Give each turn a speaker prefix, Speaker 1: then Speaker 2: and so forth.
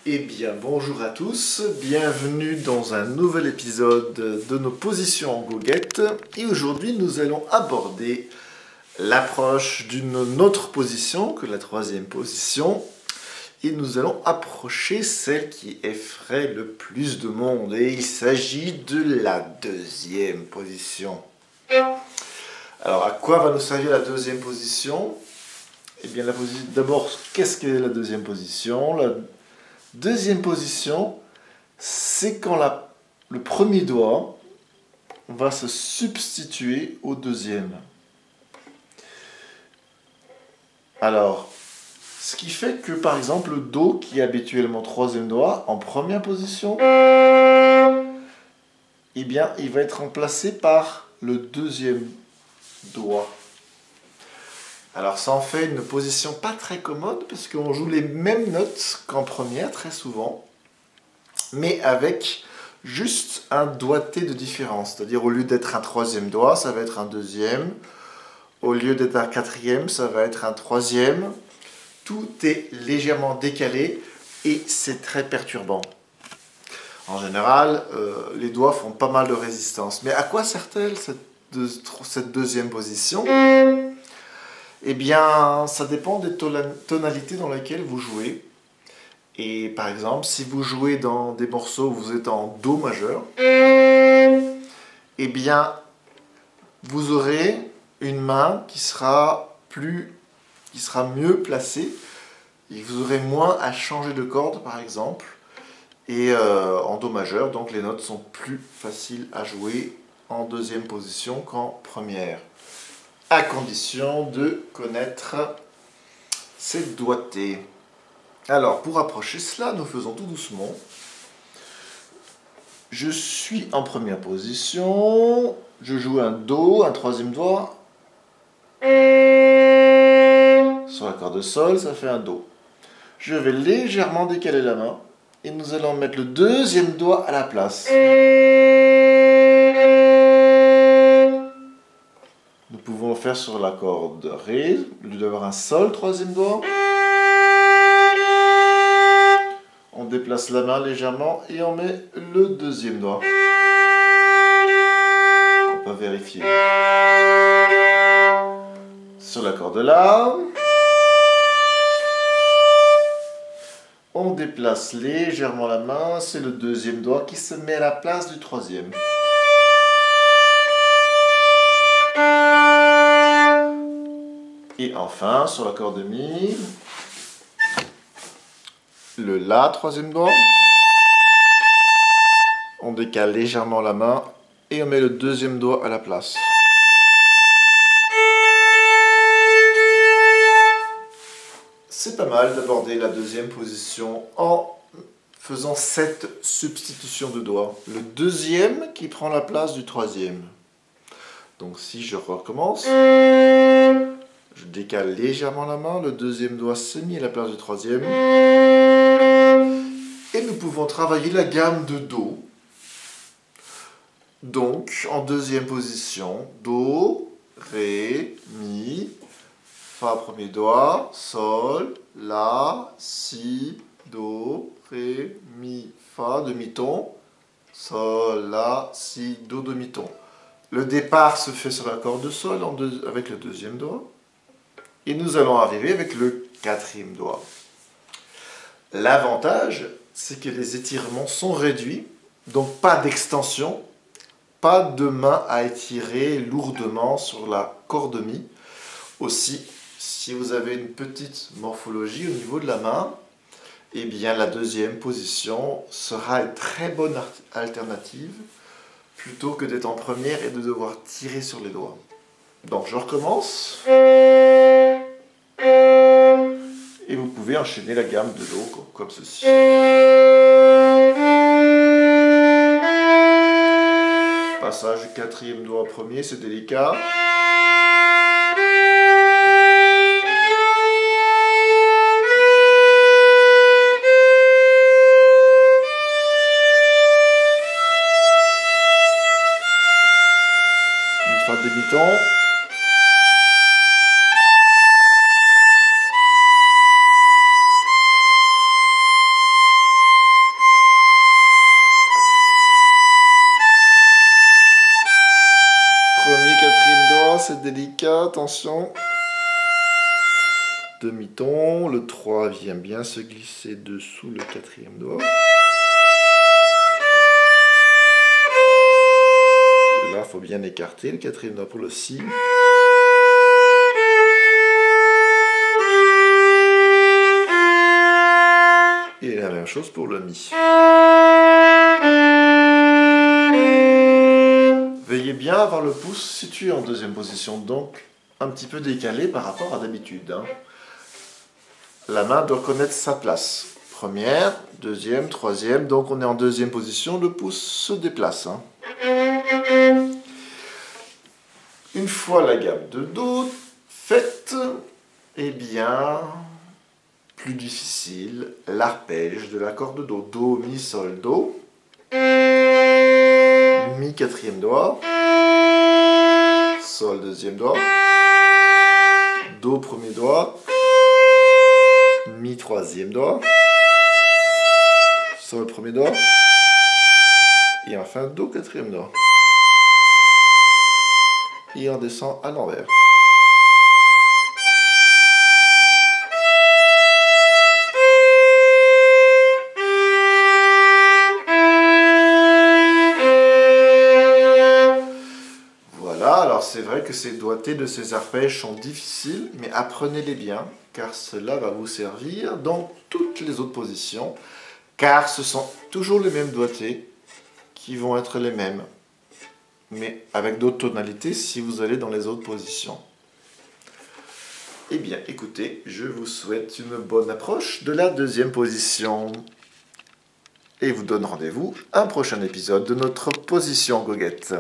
Speaker 1: Eh bien, bonjour à tous, bienvenue dans un nouvel épisode de nos positions en goguette. Et aujourd'hui, nous allons aborder l'approche d'une autre position que la troisième position. Et nous allons approcher celle qui effraie le plus de monde. Et il s'agit de la deuxième position. Alors, à quoi va nous servir la deuxième position? Eh bien, d'abord, qu'est-ce que la deuxième position? La deuxième position, c'est quand le premier doigt va se substituer au deuxième. Alors, ce qui fait que, par exemple, le Do, qui est habituellement troisième doigt, en première position, eh bien, il va être remplacé par le deuxième doigt. Alors, ça en fait une position pas très commode, parce qu'on joue les mêmes notes qu'en première, très souvent, mais avec juste un doigté de différence. C'est-à-dire, au lieu d'être un troisième doigt, ça va être un deuxième. Au lieu d'être un quatrième, ça va être un troisième. Tout est légèrement décalé et c'est très perturbant. En général, les doigts font pas mal de résistance. Mais à quoi sert-elle cette deuxième position? Eh bien, ça dépend des tonalités dans lesquelles vous jouez. Et par exemple, si vous jouez dans des morceaux où vous êtes en Do majeur, eh bien, vous aurez une main qui sera mieux placée et vous aurez moins à changer de corde, par exemple. Et en Do majeur, donc les notes sont plus faciles à jouer en deuxième position qu'en première, à condition de connaître ces doigtés. Alors, pour approcher cela, nous faisons tout doucement. Je suis en première position, je joue un Do, un troisième doigt. Sur la corde Sol, ça fait un Do. Je vais légèrement décaler la main et nous allons mettre le deuxième doigt à la place. Nous pouvons le faire sur la corde Ré, au lieu d'avoir un Sol, troisième doigt. On déplace la main légèrement et on met le deuxième doigt. On peut vérifier. Sur la corde La, on déplace légèrement la main, c'est le deuxième doigt qui se met à la place du troisième. Et enfin, sur la corde Mi, le La, troisième doigt. On décale légèrement la main et on met le deuxième doigt à la place. C'est pas mal d'aborder la deuxième position en faisant cette substitution de doigts. Le deuxième qui prend la place du troisième. Donc si je recommence, je décale légèrement la main, le deuxième doigt se met à la place du troisième. Et nous pouvons travailler la gamme de Do. Donc, en deuxième position, Do, Ré, Mi, Fa premier doigt, Sol, La, Si, Do, Ré, Mi, Fa, demi-ton, Sol, La, Si, Do, demi-ton. Le départ se fait sur la corde Sol avec le deuxième doigt. Et nous allons arriver avec le quatrième doigt. L'avantage, c'est que les étirements sont réduits, donc pas d'extension, pas de main à étirer lourdement sur la corde Mi. Aussi, si vous avez une petite morphologie au niveau de la main, eh bien la deuxième position sera une très bonne alternative plutôt que d'être en première et de devoir tirer sur les doigts. Donc je recommence. Et vous pouvez enchaîner la gamme de Do comme ceci. Passage du quatrième doigt au premier, c'est délicat. Une fin de demi-ton. attention. Demi-ton, le 3 vient bien se glisser dessous le 4e doigt. Là, il faut bien écarter le 4e doigt pour le Si. Et la même chose pour le Mi. Veuillez bien avoir le pouce situé en 2e position, donc un petit peu décalé par rapport à d'habitude. Hein. La main doit connaître sa place. 1re, 2e, 3e, donc on est en 2e position, le pouce se déplace. Hein. Une fois la gamme de Do faite, eh bien, plus difficile, l'arpège de l'accord de Do. Do, Mi, Sol, Do. Mi, 4e doigt. Sol, 2e doigt. Do, 1er doigt. Mi, 3e doigt. Sol, 1er doigt. Et enfin, Do, 4e doigt. Et on descend à l'envers. Voilà, alors c'est vrai que ces doigtés de ces arpèges sont difficiles, mais apprenez-les bien, car cela va vous servir dans toutes les autres positions, car ce sont toujours les mêmes doigtés qui vont être les mêmes, mais avec d'autres tonalités si vous allez dans les autres positions. Eh bien, écoutez, je vous souhaite une bonne approche de la 2e position. Et vous donne rendez-vous à un prochain épisode de notre position goguette.